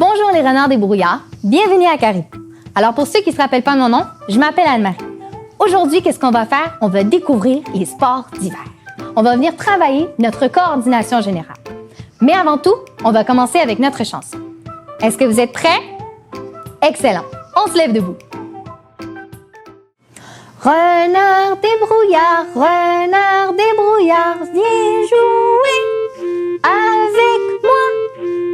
Bonjour les renards des brouillards, bienvenue à Caribou. Alors pour ceux qui ne se rappellent pas mon nom, je m'appelle Anne-Marie. Aujourd'hui, qu'est-ce qu'on va faire? On va découvrir les sports d'hiver. On va venir travailler notre coordination générale. Mais avant tout, on va commencer avec notre chanson. Est-ce que vous êtes prêts? Excellent, on se lève debout. Renard des brouillards, viens jouer avec moi.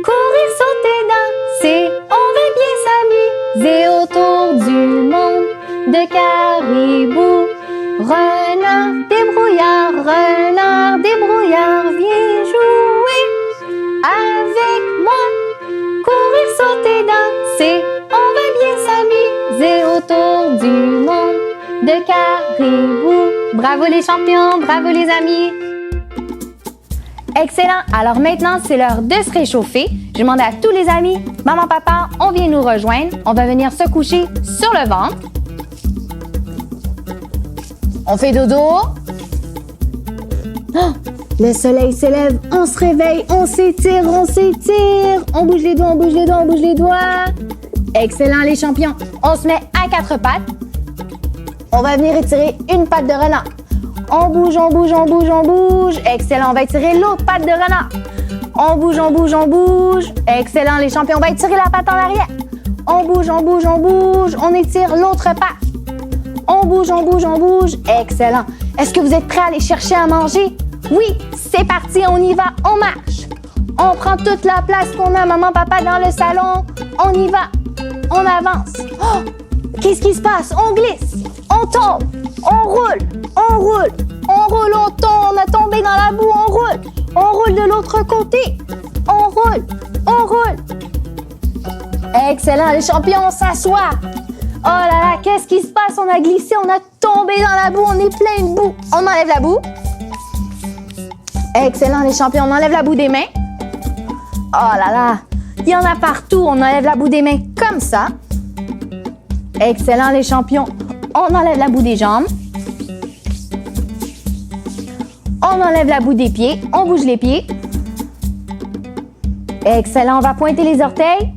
Courir, sauter, danser, on va bien s'amuser autour du monde de Caribou. Renard des brouillards, viens jouer avec moi. Courir, sauter, danser, on va bien s'amuser autour du monde de Caribou. Bravo les champions, bravo les amis. Excellent. Alors maintenant, c'est l'heure de se réchauffer. Je demande à tous les amis, maman, papa, on vient nous rejoindre. On va venir se coucher sur le ventre. On fait dodo. Oh, le soleil s'élève, on se réveille, on s'étire. On bouge les doigts, on bouge les doigts. Excellent les champions. On se met à quatre pattes. On va venir étirer une patte de renard. On bouge. Excellent, on va étirer l'autre patte de renard. On bouge. Excellent, les champions, on va étirer la patte en arrière. On bouge. On étire l'autre patte. On bouge. Excellent. Est-ce que vous êtes prêts à aller chercher à manger? Oui, c'est parti, on y va, on marche. On prend toute la place qu'on a, maman, papa, dans le salon. On y va, on avance. Oh, qu'est-ce qui se passe? On glisse, on tombe, on roule, on tombe, on a tombé dans la boue, on roule de l'autre côté, on roule. Excellent, les champions, on s'assoit. Oh là là, qu'est-ce qui se passe? On a glissé, on a tombé dans la boue, on est plein de boue. On enlève la boue. Excellent, les champions, on enlève la boue des mains. Oh là là, il y en a partout, on enlève la boue des mains comme ça. Excellent, les champions, on enlève la boue des jambes. On enlève la boue des pieds, on bouge les pieds. Excellent, on va pointer les orteils.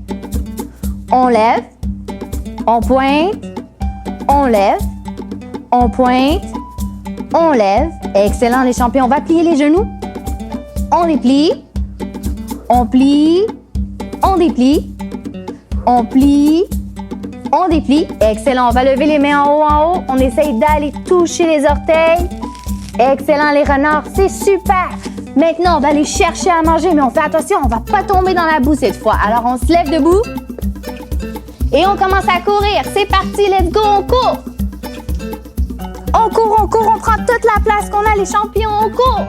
On lève, on pointe, on lève, on pointe, on lève. Excellent, les champions, on va plier les genoux. On les plie, on plie, on déplie, on plie, on déplie. Excellent, on va lever les mains en haut. On essaye d'aller toucher les orteils. Excellent, les renards, c'est super. Maintenant, on va aller chercher à manger, mais on fait attention, on ne va pas tomber dans la boue cette fois. Alors, on se lève debout et on commence à courir. C'est parti, let's go, on court. On prend toute la place qu'on a, les champions, on court.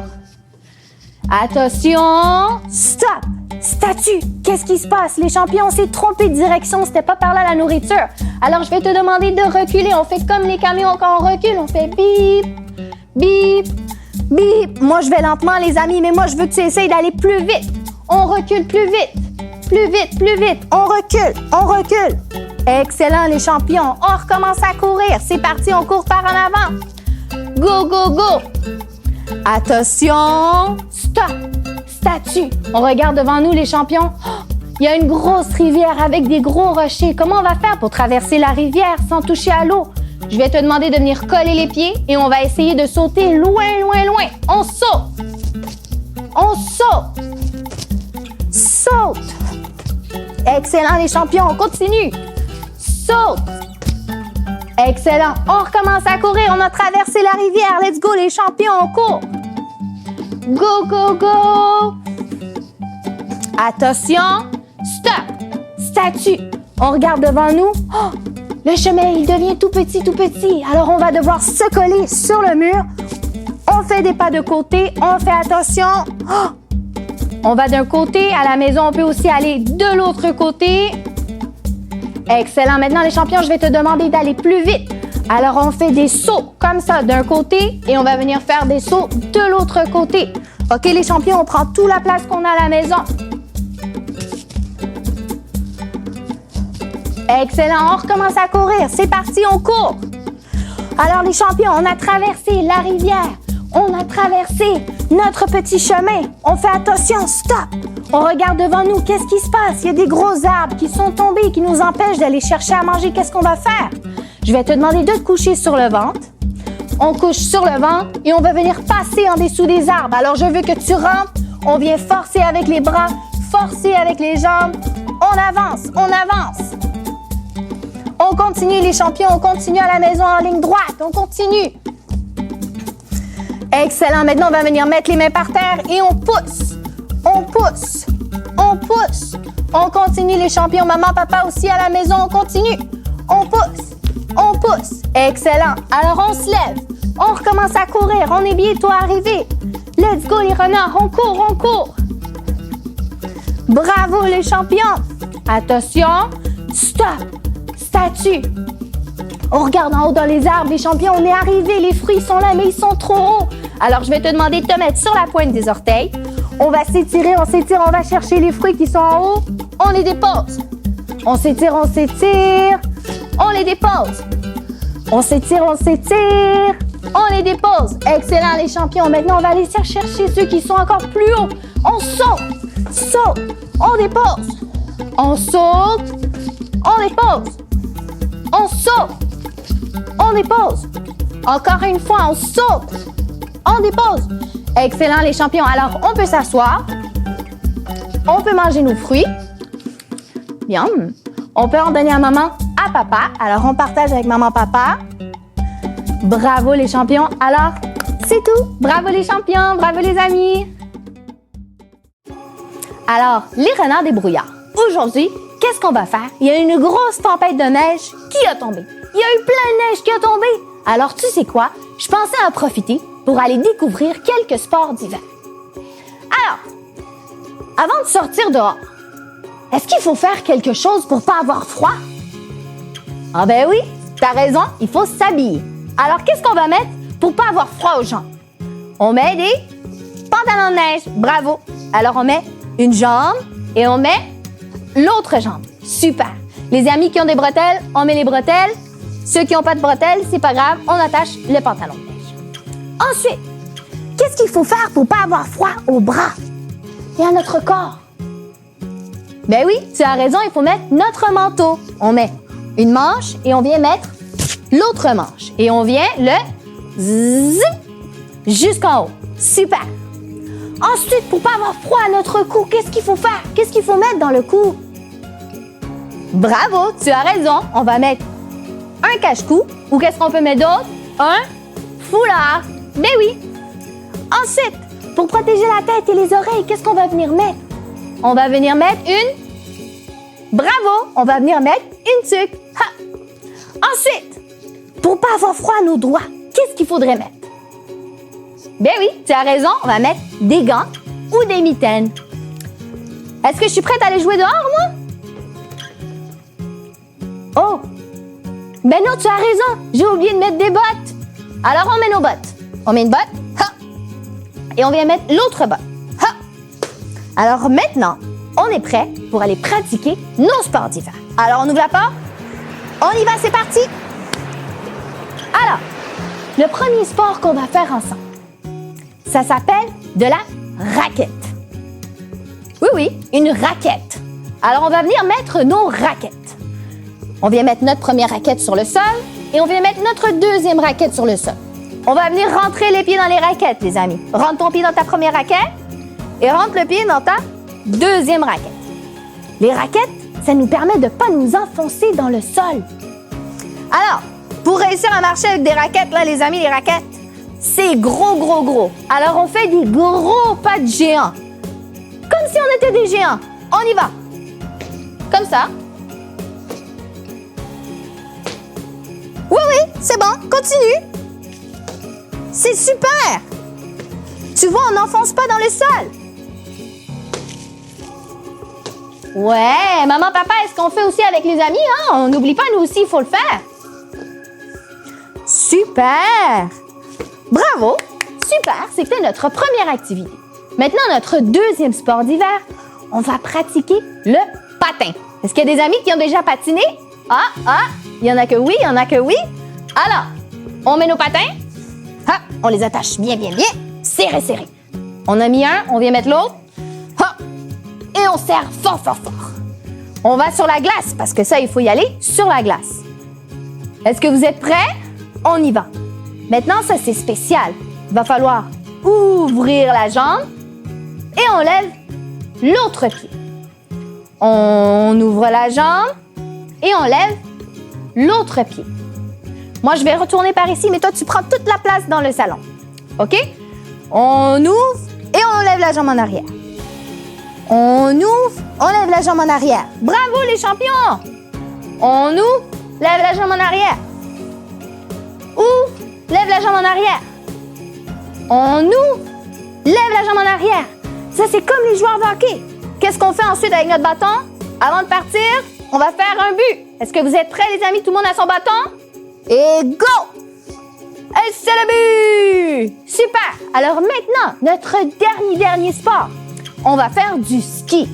Attention, stop, statue. Qu'est-ce qui se passe? Les champions, on s'est trompé de direction, c'était pas par là la nourriture. Alors, je vais te demander de reculer. On fait comme les camions quand on recule, on fait bip. Bip, bip. Moi, je vais lentement, les amis, mais moi, je veux que tu essayes d'aller plus vite. On recule plus vite. On recule. Excellent, les champions. On recommence à courir. C'est parti, on court par en avant. Go. Attention. Stop. Statue. On regarde devant nous, les champions. Oh, il y a une grosse rivière avec des gros rochers. Comment on va faire pour traverser la rivière sans toucher à l'eau? Je vais te demander de venir coller les pieds et on va essayer de sauter loin. On saute. Excellent, les champions, on continue. Saute. Excellent, on recommence à courir. On a traversé la rivière. Let's go, les champions, on court. Go. Attention. Stop. Statue. On regarde devant nous. Oh! Le chemin, il devient tout petit. Alors, on va devoir se coller sur le mur. On fait des pas de côté. On fait attention. Oh! On va d'un côté. À la maison, on peut aussi aller de l'autre côté. Excellent. Maintenant, les champions, je vais te demander d'aller plus vite. Alors, on fait des sauts comme ça d'un côté et on va venir faire des sauts de l'autre côté. OK, les champions, on prend toute la place qu'on a à la maison. Excellent, on recommence à courir. C'est parti, on court. Alors, les champions, on a traversé la rivière. On a traversé notre petit chemin. On fait attention, stop. On regarde devant nous, qu'est-ce qui se passe? Il y a des gros arbres qui sont tombés, qui nous empêchent d'aller chercher à manger. Qu'est-ce qu'on va faire? Je vais te demander de te coucher sur le ventre. On couche sur le ventre et on va venir passer en dessous des arbres. Alors, je veux que tu rentres. On vient forcer avec les bras, forcer avec les jambes. On avance, on avance. On continue les champions, on continue à la maison en ligne droite. On continue. Excellent. Maintenant, on va venir mettre les mains par terre et on pousse. On pousse. On pousse. On continue les champions. Maman, papa aussi à la maison, on continue. On pousse. On pousse. Excellent. Alors, on se lève. On recommence à courir. On est bientôt arrivé. Let's go, les renards. On court, on court. Bravo, les champions. Attention. Stop. Statue. On regarde en haut dans les arbres. Les champions, on est arrivé. Les fruits sont là, mais ils sont trop hauts. Alors, je vais te demander de te mettre sur la pointe des orteils. On va s'étirer, on s'étire. On va chercher les fruits qui sont en haut. On les dépose. On s'étire, on s'étire. On les dépose. On s'étire, on s'étire. On les dépose. Excellent, les champions. Maintenant, on va aller chercher ceux qui sont encore plus hauts. On saute. Saute. On dépose. On saute. On dépose. On saute. On dépose. Encore une fois, on saute. On dépose. Excellent, les champions. Alors, on peut s'asseoir. On peut manger nos fruits. Bien. On peut en donner à maman, à papa. Alors, on partage avec maman, papa. Bravo, les champions. Alors, c'est tout. Bravo, les champions. Bravo, les amis. Alors, les renards des brouillards. Aujourd'hui, qu'est-ce qu'on va faire? Il y a une grosse tempête de neige qui a tombé. Il y a eu plein de neige qui a tombé. Alors, tu sais quoi? Je pensais en profiter pour aller découvrir quelques sports d'hiver. Alors, avant de sortir dehors, est-ce qu'il faut faire quelque chose pour pas avoir froid? Ah ben oui, t'as raison, il faut s'habiller. Alors, qu'est-ce qu'on va mettre pour pas avoir froid aux jambes? On met des pantalons de neige, bravo. Alors, on met une jambe et on met l'autre jambe. Super. Les amis qui ont des bretelles, on met les bretelles. Ceux qui n'ont pas de bretelles, c'est pas grave, on attache le pantalon de neige. Ensuite, qu'est-ce qu'il faut faire pour pas avoir froid aux bras et à notre corps? Ben oui, tu as raison, il faut mettre notre manteau. On met une manche et on vient mettre l'autre manche. Et on vient le zzzz jusqu'en haut. Super. Ensuite, pour pas avoir froid à notre cou, qu'est-ce qu'il faut faire? Qu'est-ce qu'il faut mettre dans le cou? Bravo, tu as raison. On va mettre un cache-cou. Ou qu'est-ce qu'on peut mettre d'autre? Un foulard. Ben oui. Ensuite, pour protéger la tête et les oreilles, qu'est-ce qu'on va venir mettre? On va venir mettre une... Bravo! On va venir mettre une tuque. Ha! Ensuite, pour pas avoir froid à nos doigts, qu'est-ce qu'il faudrait mettre? Ben oui, tu as raison, on va mettre des gants ou des mitaines. Est-ce que je suis prête à aller jouer dehors, moi? Oh! Ben non, tu as raison, j'ai oublié de mettre des bottes. Alors, on met nos bottes. On met une botte, ha! Et on vient mettre l'autre botte, ha! Alors maintenant, on est prêt pour aller pratiquer nos sports d'hiver. Alors, on ouvre la porte. On y va, c'est parti! Alors, le premier sport qu'on va faire ensemble, ça s'appelle de la raquette. Oui, oui, une raquette. Alors, on va venir mettre nos raquettes. On vient mettre notre première raquette sur le sol et on vient mettre notre deuxième raquette sur le sol. On va venir rentrer les pieds dans les raquettes, les amis. Rentre ton pied dans ta première raquette et rentre le pied dans ta deuxième raquette. Les raquettes, ça nous permet de ne pas nous enfoncer dans le sol. Alors, pour réussir à marcher avec des raquettes, là, les amis, les raquettes, c'est gros, gros, gros. Alors, on fait des gros pas de géants. Comme si on était des géants. On y va. Comme ça. Oui, oui, c'est bon. Continue. C'est super. Tu vois, on n'enfonce pas dans le sol. Ouais, maman, papa, est-ce qu'on fait aussi avec les amis? Hein? On n'oublie pas, nous aussi, il faut le faire. Super. Bravo. Super, c'était notre première activité. Maintenant, notre deuxième sport d'hiver, on va pratiquer le patin. Est-ce qu'il y a des amis qui ont déjà patiné? Il y en a que oui, il y en a que oui. Alors, on met nos patins. Ha! On les attache bien, bien, bien. Serré, serré. On a mis un, on vient mettre l'autre. Ha! Et on serre fort, fort, fort. On va sur la glace, parce que ça, il faut y aller sur la glace. Est-ce que vous êtes prêts? On y va. Maintenant, ça, c'est spécial. Il va falloir ouvrir la jambe et on lève l'autre pied. On ouvre la jambe et on lève l'autre pied. Moi, je vais retourner par ici, mais toi, tu prends toute la place dans le salon. OK? On ouvre et on lève la jambe en arrière. On ouvre, on lève la jambe en arrière. Bravo, les champions! On ouvre, lève la jambe en arrière. Ouvre, lève la jambe en arrière. On ouvre, lève la jambe en arrière. Ça, c'est comme les joueurs de hockey. Qu'est-ce qu'on fait ensuite avec notre bâton? Avant de partir, on va faire un but. Est-ce que vous êtes prêts, les amis? Tout le monde a son bâton? Et go! Et c'est le but! Super! Alors maintenant, notre dernier sport. On va faire du ski.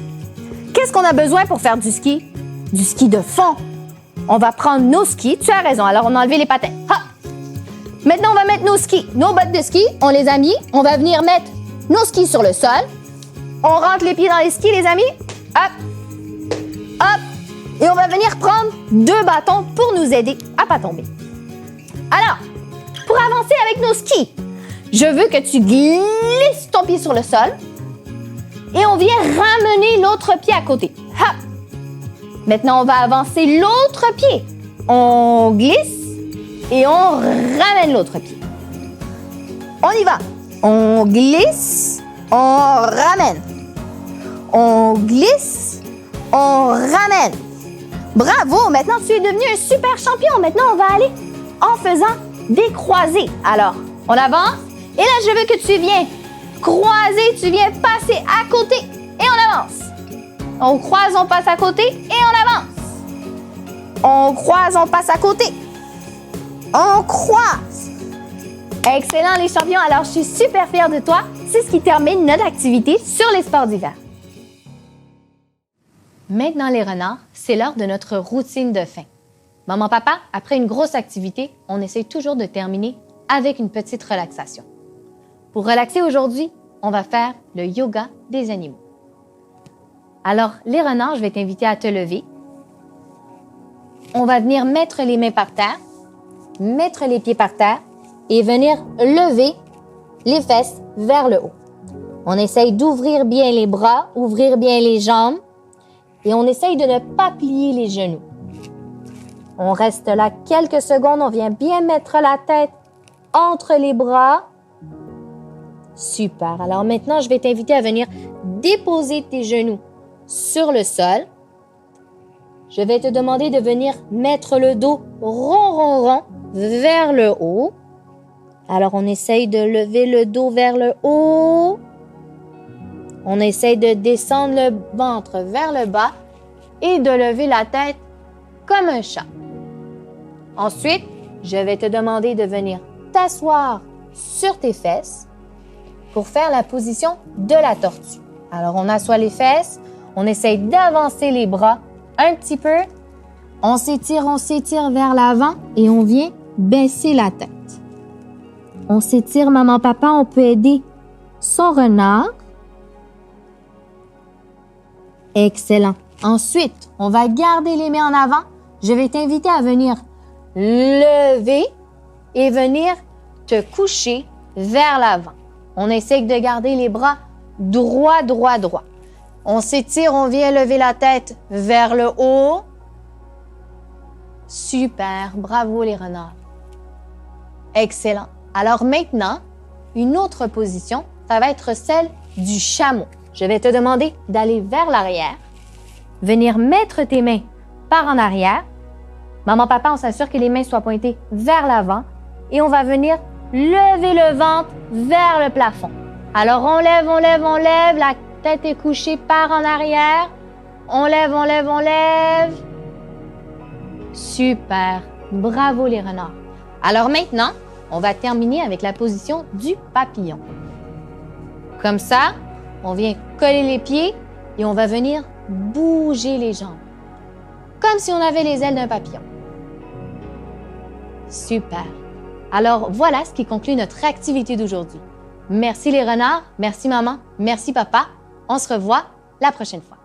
Qu'est-ce qu'on a besoin pour faire du ski? Du ski de fond. On va prendre nos skis. Tu as raison. Alors, on a enlevé les patins. Ha! Maintenant, on va mettre nos skis. Nos bottes de ski, on les a mis. On va venir mettre nos skis sur le sol. On rentre les pieds dans les skis, les amis. Hop! Hop! Et on va venir prendre 2 bâtons pour nous aider à pas tomber. Alors, pour avancer avec nos skis, je veux que tu glisses ton pied sur le sol et on vient ramener l'autre pied à côté. Hop! Maintenant, on va avancer l'autre pied. On glisse et on ramène l'autre pied. On y va. On glisse, on ramène. On glisse, on ramène. Bravo! Maintenant, tu es devenu un super champion. Maintenant, on va aller en faisant des croisés. Alors, on avance. Et là, je veux que tu viennes croiser. Tu viens passer à côté et on avance. On croise, on passe à côté et on avance. On croise, on passe à côté. On croise. Excellent, les champions. Alors, je suis super fière de toi. C'est ce qui termine notre activité sur les sports d'hiver. Maintenant, les renards, c'est l'heure de notre routine de fin. Maman, papa, après une grosse activité, on essaie toujours de terminer avec une petite relaxation. Pour relaxer aujourd'hui, on va faire le yoga des animaux. Alors, les renards, je vais t'inviter à te lever. On va venir mettre les mains par terre, mettre les pieds par terre et venir lever les fesses vers le haut. On essaye d'ouvrir bien les bras, ouvrir bien les jambes et on essaye de ne pas plier les genoux. On reste là quelques secondes, on vient bien mettre la tête entre les bras. Super. Alors maintenant, je vais t'inviter à venir déposer tes genoux sur le sol. Je vais te demander de venir mettre le dos rond, rond, rond vers le haut. Alors, on essaye de lever le dos vers le haut. On essaye de descendre le ventre vers le bas et de lever la tête comme un chat. Ensuite, je vais te demander de venir t'asseoir sur tes fesses pour faire la position de la tortue. Alors, on assoit les fesses, on essaye d'avancer les bras un petit peu. On s'étire vers l'avant et on vient baisser la tête. On s'étire, maman, papa, on peut aider son renard. Excellent. Ensuite, on va garder les mains en avant. Je vais t'inviter à venir lever et venir te coucher vers l'avant. On essaie de garder les bras droit, droit, droit. On s'étire, on vient lever la tête vers le haut. Super, bravo les renards. Excellent. Alors maintenant, une autre position, ça va être celle du chameau. Je vais te demander d'aller vers l'arrière, venir mettre tes mains par en arrière. Maman, papa, on s'assure que les mains soient pointées vers l'avant et on va venir lever le ventre vers le plafond. Alors, on lève, on lève, on lève. La tête est couchée par en arrière. On lève, on lève, on lève. Super. Bravo les renards. Alors maintenant, on va terminer avec la position du papillon. Comme ça, on vient coller les pieds et on va venir bouger les jambes. Comme si on avait les ailes d'un papillon. Super. Alors voilà ce qui conclut notre activité d'aujourd'hui. Merci les renards, merci maman, merci papa. On se revoit la prochaine fois.